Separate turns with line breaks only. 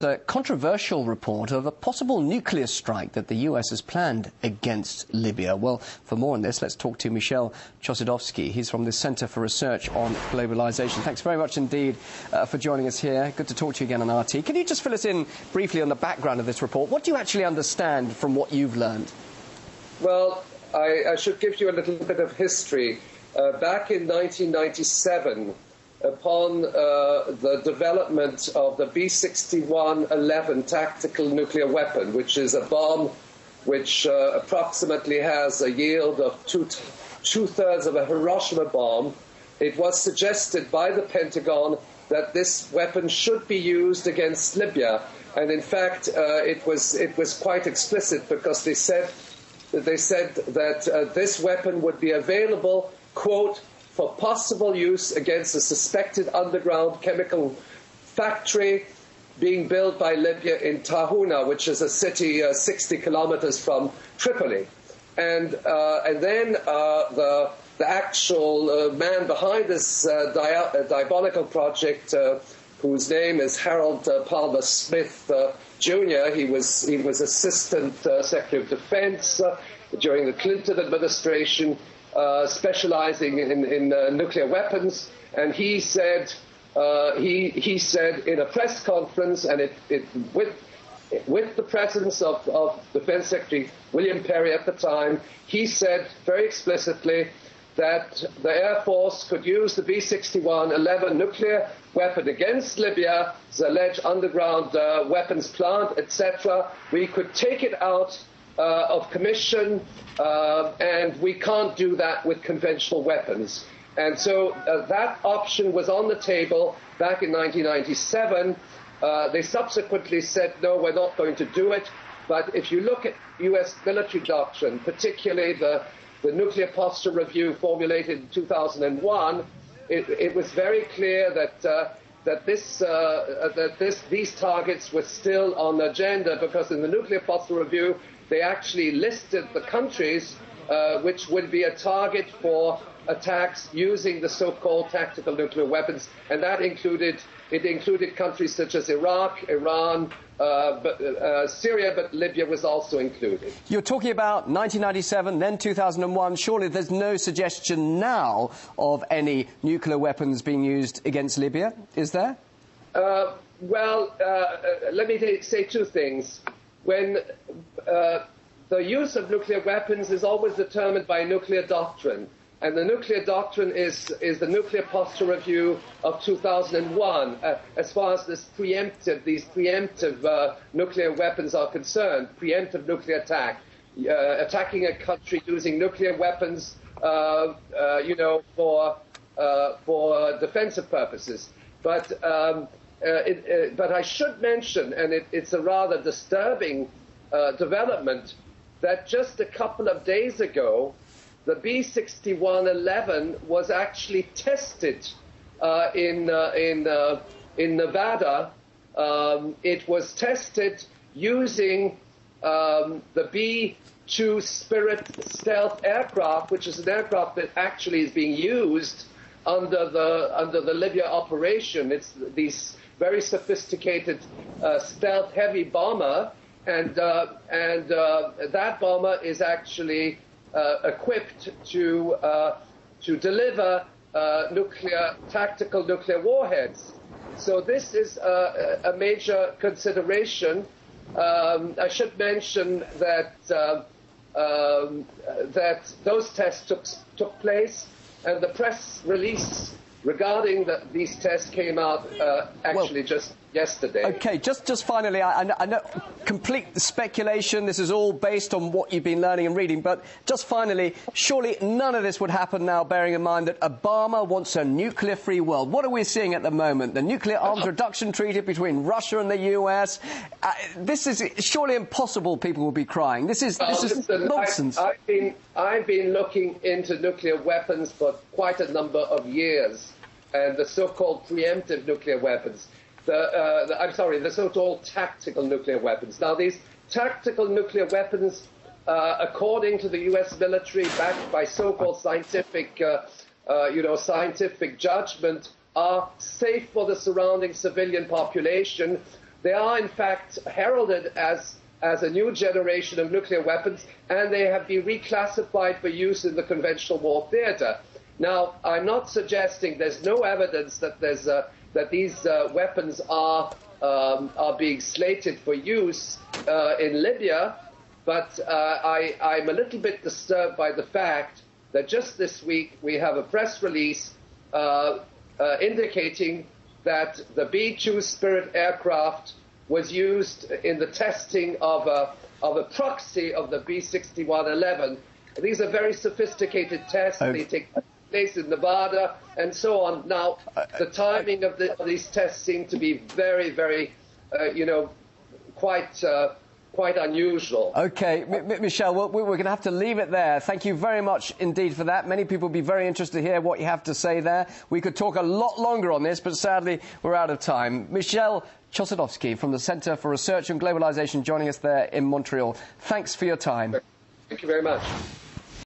A controversial report of a possible nuclear strike that the US has planned against Libya. Well, for more on this, let's talk to Michel Chossudovsky. He's from the Centre for Research on Globalization. Thanks very much indeed for joining us here. Good to talk to you again on RT. Can you just fill us in briefly on the background of this report? What do you actually understand from what you've learned?
Well, I should give you a little bit of history. Back in 1997, upon the development of the B-61-11 tactical nuclear weapon, which is a bomb which approximately has a yield of two-thirds of a Hiroshima bomb, it was suggested by the Pentagon that this weapon should be used against Libya. And in fact, it was quite explicit, because they said that this weapon would be available, quote, for possible use against a suspected underground chemical factory being built by Libya in Tahuna, which is a city 60 kilometers from Tripoli. And then the actual man behind this diabolical project, whose name is Harold Palmer Smith Jr., he was Assistant Secretary of Defense during the Clinton administration, specializing in nuclear weapons, and he said in a press conference, and with the presence of Defense Secretary William Perry at the time, he said very explicitly that the Air Force could use the B-61-11 nuclear weapon against Libya's alleged underground weapons plant, etc. We could take it out of commission, and we can't do that with conventional weapons. And so that option was on the table back in 1997. They subsequently said, no, we're not going to do it. But if you look at U.S. military doctrine, particularly the Nuclear Posture Review formulated in 2001, it was very clear that these targets were still on the agenda, because in the Nuclear Posture Review, they actually listed the countries which would be a target for attacks using the so-called tactical nuclear weapons, and that included countries such as Iraq, Iran, Syria, but Libya was also included.
You're talking about 1997, then 2001. Surely there's no suggestion now of any nuclear weapons being used against Libya, is there?
Well, let me say two things. When the use of nuclear weapons is always determined by nuclear doctrine, and the nuclear doctrine is the Nuclear Posture Review of 2001, as far as these preemptive nuclear weapons are concerned, preemptive nuclear attack, attacking a country using nuclear weapons, for defensive purposes. But I should mention, and it's a rather disturbing development, that just a couple of days ago, the B-61-11 was actually tested in Nevada. It was tested using the B-2 Spirit stealth aircraft, which is an aircraft that actually is being used under the Libya operation. It's these very sophisticated stealth heavy bomber, and that bomber is actually equipped to deliver tactical nuclear warheads. So this is a major consideration. I should mention that those tests took place, and the press release regarding these tests came out actually just yesterday.
Okay, just finally, I know complete speculation, this is all based on what you've been learning and reading, but just finally, surely none of this would happen now, bearing in mind that Obama wants a nuclear-free world. What are we seeing at the moment? The nuclear arms reduction treaty between Russia and the US. This is surely impossible, people will be crying. This is nonsense.
I've been looking into nuclear weapons for quite a number of years, and the so-called preemptive nuclear weapons. The so-called tactical nuclear weapons. Now, these tactical nuclear weapons, according to the U.S. military, backed by so-called scientific judgment, are safe for the surrounding civilian population, They are, in fact, heralded as a new generation of nuclear weapons, and they have been reclassified for use in the conventional war theater. Now, I'm not suggesting there's no evidence that that these weapons are being slated for use in Libya, but I'm a little bit disturbed by the fact that just this week we have a press release indicating that the B-2 Spirit aircraft was used in the testing of a proxy of the B-6111. These are very sophisticated tests. They take place in Nevada and so on. Now, the timing of these tests seem to be very, very, quite unusual.
OK, Michel, we're going to have to leave it there. Thank you very much indeed for that. Many people will be very interested to hear what you have to say there. We could talk a lot longer on this, but sadly we're out of time. Michel Chossudovsky from the Centre for Research and Globalisation joining us there in Montreal. Thanks for your time.
Thank you very much.